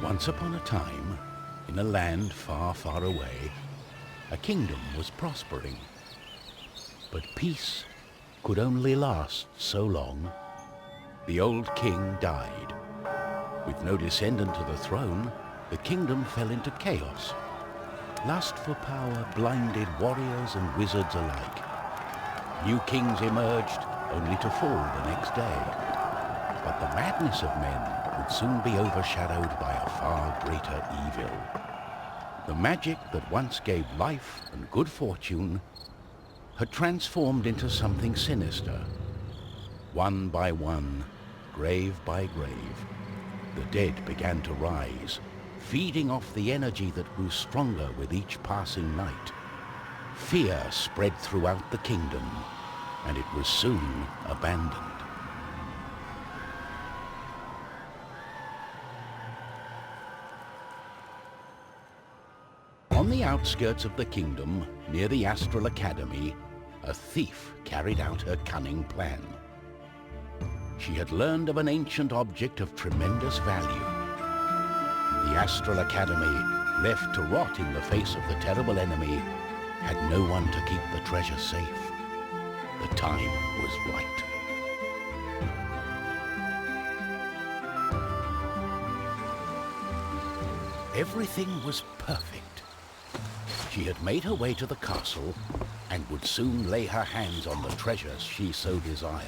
Once upon a time, in a land far, far away, a kingdom was prospering. But peace could only last so long. The old king died. With no descendant to the throne, the kingdom fell into chaos. Lust for power blinded warriors and wizards alike. New kings emerged, only to fall the next day. But the madness of men would soon be overshadowed by a far greater evil. The magic that once gave life and good fortune had transformed into something sinister. One by one, grave by grave, the dead began to rise, feeding off the energy that grew stronger with each passing night. Fear spread throughout the kingdom, and it was soon abandoned. On the outskirts of the kingdom, near the Astral Academy, a thief carried out her cunning plan. She had learned of an ancient object of tremendous value. The Astral Academy, left to rot in the face of the terrible enemy, had no one to keep the treasure safe. The time was right. Everything was perfect. She had made her way to the castle and would soon lay her hands on the treasures she so desired.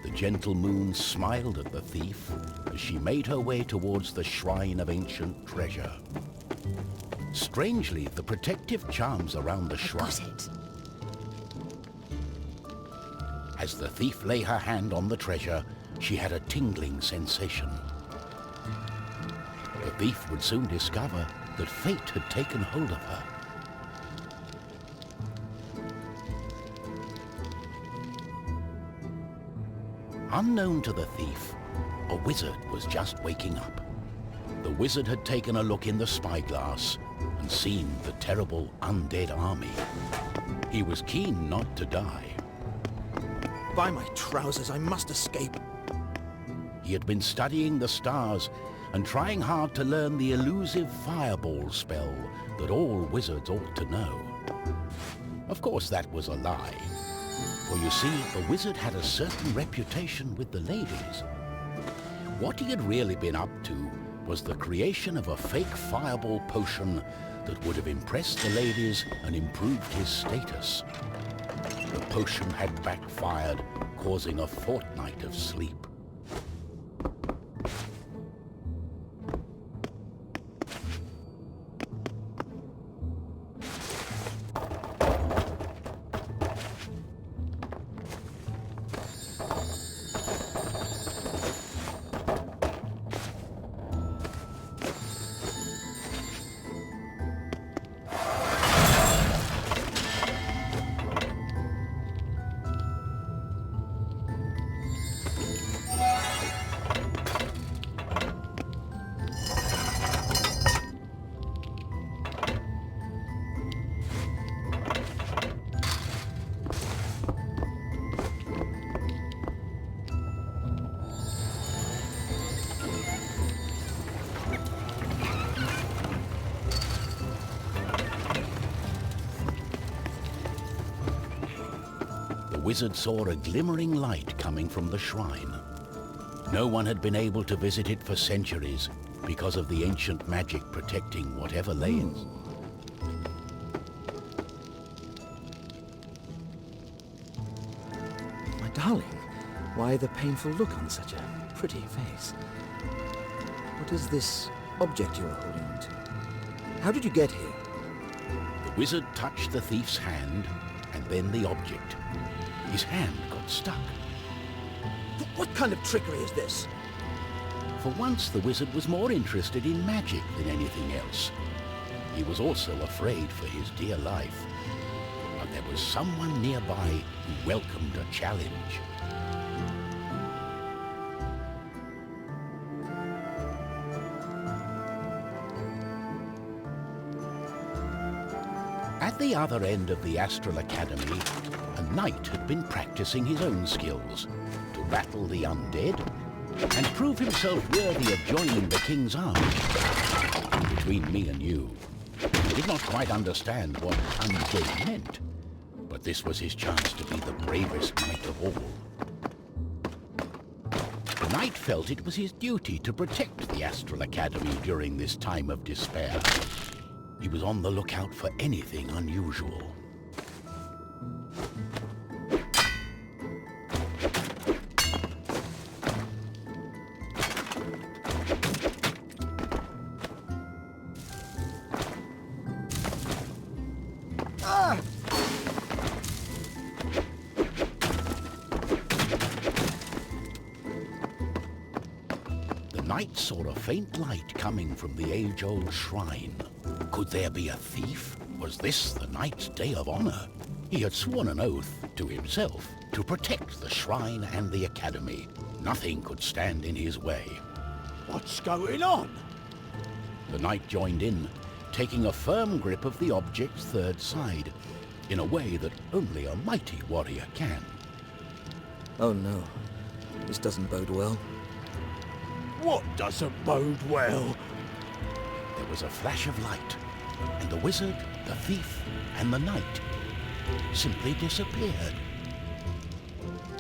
The gentle moon smiled at the thief as she made her way towards the shrine of ancient treasure. Strangely, the protective charms around the shrine... Got it. As the thief lay her hand on the treasure, she had a tingling sensation. The thief would soon discover that fate had taken hold of her. Unknown to the thief, a wizard was just waking up. The wizard had taken a look in the spyglass and seen the terrible undead army. He was keen not to die. By my trousers, I must escape. He had been studying the stars and trying hard to learn the elusive fireball spell that all wizards ought to know. Of course, that was a lie. For you see, the wizard had a certain reputation with the ladies. What he had really been up to was the creation of a fake fireball potion that would have impressed the ladies and improved his status. The potion had backfired, causing a fortnight of sleep. The wizard saw a glimmering light coming from the shrine. No one had been able to visit it for centuries because of the ancient magic protecting whatever lay in. My darling, why the painful look on such a pretty face? What is this object you're holding on to? How did you get here? The wizard touched the thief's hand and then the object. His hand got stuck. What kind of trickery is this? For once, the wizard was more interested in magic than anything else. He was also afraid for his dear life. But there was someone nearby who welcomed a challenge. At the other end of the Astral Academy, a knight had been practicing his own skills to battle the undead and prove himself worthy of joining the king's army. Between me and you, he did not quite understand what undead meant, but this was his chance to be the bravest knight of all. The knight felt it was his duty to protect the Astral Academy during this time of despair. He was on the lookout for anything unusual. The knight saw a faint light coming from the age-old shrine. Could there be a thief? Was this the knight's day of honor? He had sworn an oath to himself to protect the shrine and the academy. Nothing could stand in his way. What's going on? The knight joined in, taking a firm grip of the object's third side, in a way that only a mighty warrior can. Oh no, this doesn't bode well. What doesn't bode well? There was a flash of light, and the wizard, the thief, and the knight simply disappeared.